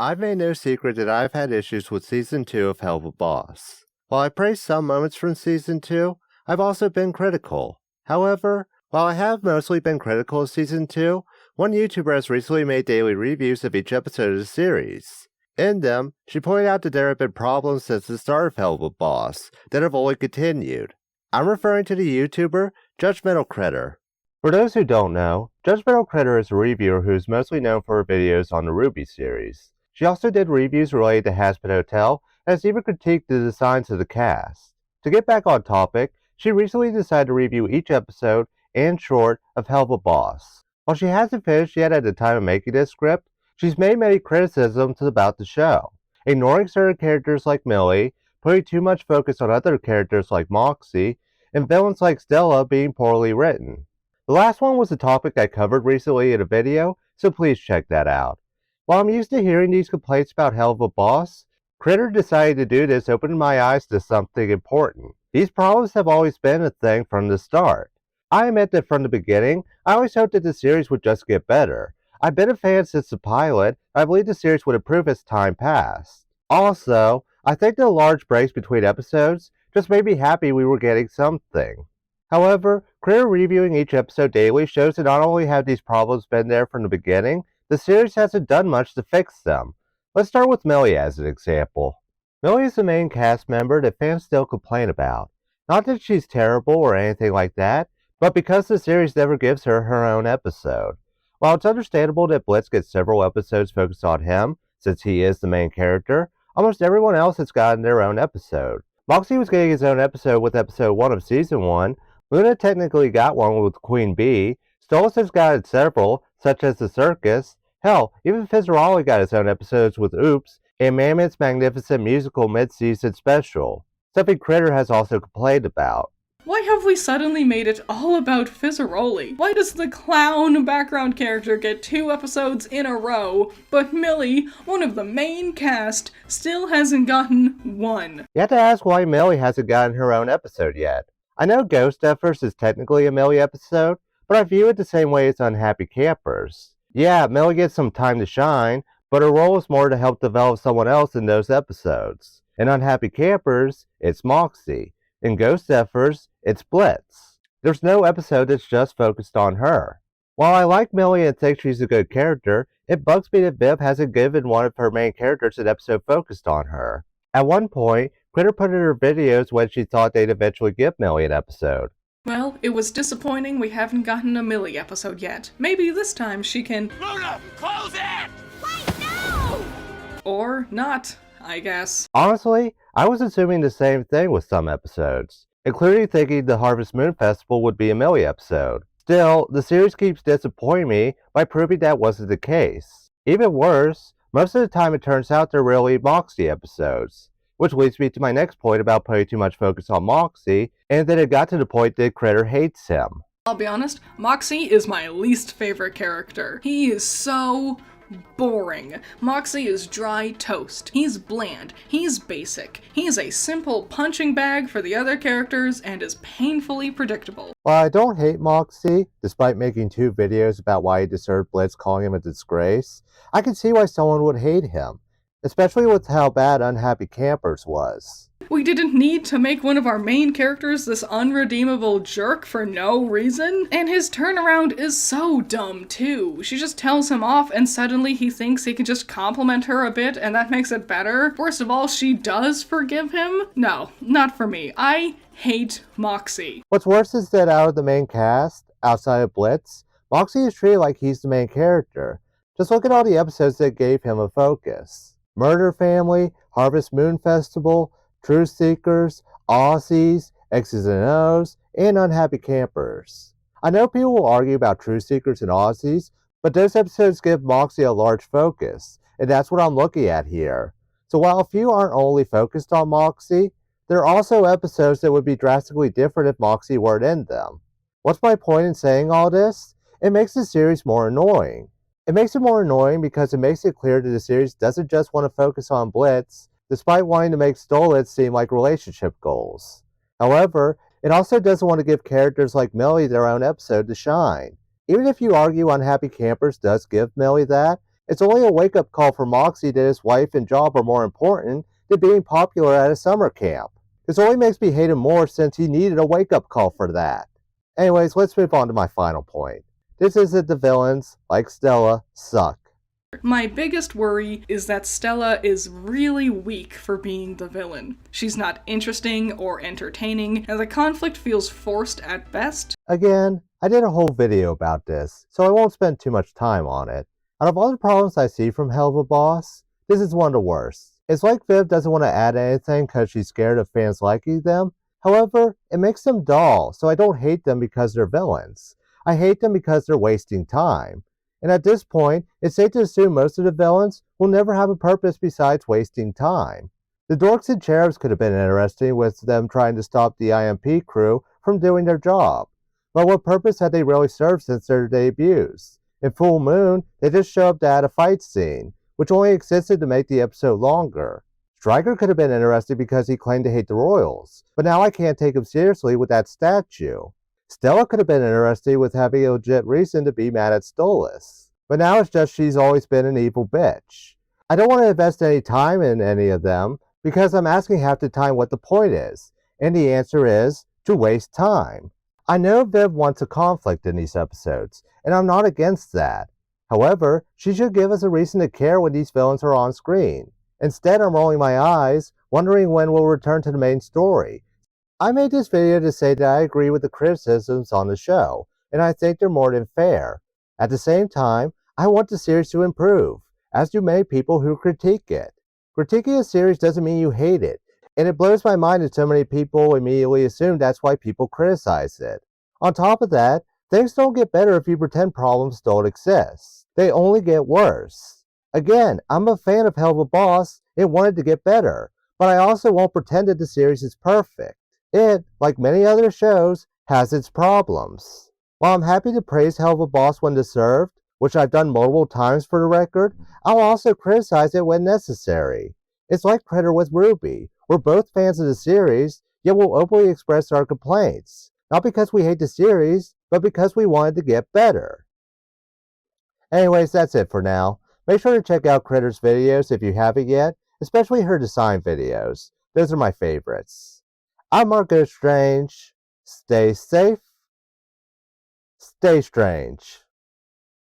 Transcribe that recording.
I've made no secret that I've had issues with Season 2 of Helluva Boss. While I praised some moments from Season 2, I've also been critical. However, while I have mostly been critical of Season 2, one YouTuber has recently made daily reviews of each episode of the series. In them, she pointed out that there have been problems since the start of Helluva Boss that have only continued. I'm referring to the YouTuber Judgemental Critter. For those who don't know, Judgemental Critter is a reviewer who is mostly known for her videos on the RWBY series. She also did reviews related to Hazbin Hotel and has even critiqued the designs of the cast. To get back on topic, she recently decided to review each episode and short of Helluva Boss. While she hasn't finished yet at the time of making this script, she's made many criticisms about the show, ignoring certain characters like Millie, putting too much focus on other characters like Moxxie, and villains like Stella being poorly written. The last one was a topic I covered recently in a video, so please check that out. While I'm used to hearing these complaints about Helluva Boss, Critter decided to do this opened my eyes to something important. These problems have always been a thing from the start. I admit that from the beginning, I always hoped that the series would just get better. I've been a fan since the pilot, and I believe the series would improve as time passed. Also, I think the large breaks between episodes just made me happy we were getting something. However, Critter reviewing each episode daily shows that not only have these problems been there from the beginning, the series hasn't done much to fix them. Let's start with Millie as an example. Millie is the main cast member that fans still complain about. Not that she's terrible or anything like that, but because the series never gives her her own episode. While it's understandable that Blitz gets several episodes focused on him, since he is the main character, almost everyone else has gotten their own episode. Moxxie was getting his own episode with episode 1 of season 1, Luna technically got one with Queen Bee, Stolas has gotten several, such as The Circus. Hell, even Fizzeroli got his own episodes with Oops, and Mammoth's magnificent musical mid-season special, something Critter has also complained about. Why have we suddenly made it all about Fizzeroli? Why does the clown background character get 2 episodes in a row, but Millie, one of the main cast, still hasn't gotten 1? You have to ask why Millie hasn't gotten her own episode yet. I know Ghost Effers is technically a Millie episode, but I view it the same way as Unhappy Campers. Yeah, Millie gets some time to shine, but her role is more to help develop someone else in those episodes. In Unhappy Campers, it's Moxxie. In Ghost Effers, it's Blitz. There's no episode that's just focused on her. While I like Millie and think she's a good character, it bugs me that Viv hasn't given one of her main characters an episode focused on her. At one point, Critter put in her videos when she thought they'd eventually give Millie an episode. Well, it was disappointing we haven't gotten a Millie episode yet. Maybe this time she can— Luna, close it! Wait, no! Or not, I guess. Honestly, I was assuming the same thing with some episodes, including thinking the Harvest Moon Festival would be a Millie episode. Still, the series keeps disappointing me by proving that wasn't the case. Even worse, most of the time it turns out they're really Moxxie episodes. Which leads me to my next point about putting too much focus on Moxxie, and that it got to the point that Critter hates him. I'll be honest, Moxxie is my least favorite character. He is so boring. Moxxie is dry toast. He's bland. He's basic. He's a simple punching bag for the other characters and is painfully predictable. While I don't hate Moxxie, despite making 2 videos about why he deserved Blitz calling him a disgrace, I can see why someone would hate him. Especially with how bad Unhappy Campers was. We didn't need to make one of our main characters this unredeemable jerk for no reason. And his turnaround is so dumb too. She just tells him off and suddenly he thinks he can just compliment her a bit and that makes it better. Worst of all, she does forgive him? No, not for me. I hate Moxxie. What's worse is that out of the main cast, outside of Blitz, Moxxie is treated like he's the main character. Just look at all the episodes that gave him a focus. Murder Family, Harvest Moon Festival, Truth Seekers, Aussies, X's and O's, and Unhappy Campers. I know people will argue about Truth Seekers and Aussies, but those episodes give Moxxie a large focus, and that's what I'm looking at here. So while a few aren't only focused on Moxxie, there are also episodes that would be drastically different if Moxxie weren't in them. What's my point in saying all this? It makes the series more annoying. It makes it more annoying because it makes it clear that the series doesn't just want to focus on Blitz, despite wanting to make Stolitz seem like relationship goals. However, it also doesn't want to give characters like Millie their own episode to shine. Even if you argue Unhappy Campers does give Millie that, It's only a wake-up call for Moxxie that his wife and job are more important than being popular at a summer camp. This only makes me hate him more since he needed a wake-up call for that. Anyways, let's move on to my final point. This is that the villains, like Stella, suck. My biggest worry is that Stella is really weak for being the villain. She's not interesting or entertaining, and the conflict feels forced at best. Again, I did a whole video about this, so I won't spend too much time on it. Out of all the problems I see from Helluva Boss, this is one of the worst. It's like Viv doesn't want to add anything because she's scared of fans liking them. However, it makes them dull, so I don't hate them because they're villains. I hate them because they're wasting time. And at this point, it's safe to assume most of the villains will never have a purpose besides wasting time. The Dorks and Cherubs could have been interesting with them trying to stop the IMP crew from doing their job. But what purpose had they really served since their debuts? In Full Moon, they just show up to add a fight scene, which only existed to make the episode longer. Stryker could have been interesting because he claimed to hate the Royals, but now I can't take him seriously with that statue. Stella could have been interesting with having a legit reason to be mad at Stolas, but now it's just she's always been an evil bitch. I don't want to invest any time in any of them because I'm asking half the time what the point is, and the answer is to waste time. I know Viv wants a conflict in these episodes, and I'm not against that. However, she should give us a reason to care when these villains are on screen. Instead, I'm rolling my eyes, wondering when we'll return to the main story. I made this video to say that I agree with the criticisms on the show, and I think they're more than fair. At the same time, I want the series to improve, as do many people who critique it. Critiquing a series doesn't mean you hate it, and it blows my mind that so many people immediately assume that's why people criticize it. On top of that, things don't get better if you pretend problems don't exist. They only get worse. Again, I'm a fan of Helluva Boss and wanted to get better, but I also won't pretend that the series is perfect. It, like many other shows, has its problems. While I'm happy to praise Helluva Boss when deserved, which I've done multiple times for the record, I'll also criticize it when necessary. It's like Critter with Ruby. We're both fans of the series, yet we'll openly express our complaints. Not because we hate the series, but because we wanted to get better. Anyways, that's it for now. Make sure to check out Critter's videos if you haven't yet, especially her design videos. Those are my favorites. I'm Marco Strange. Stay safe. Stay strange.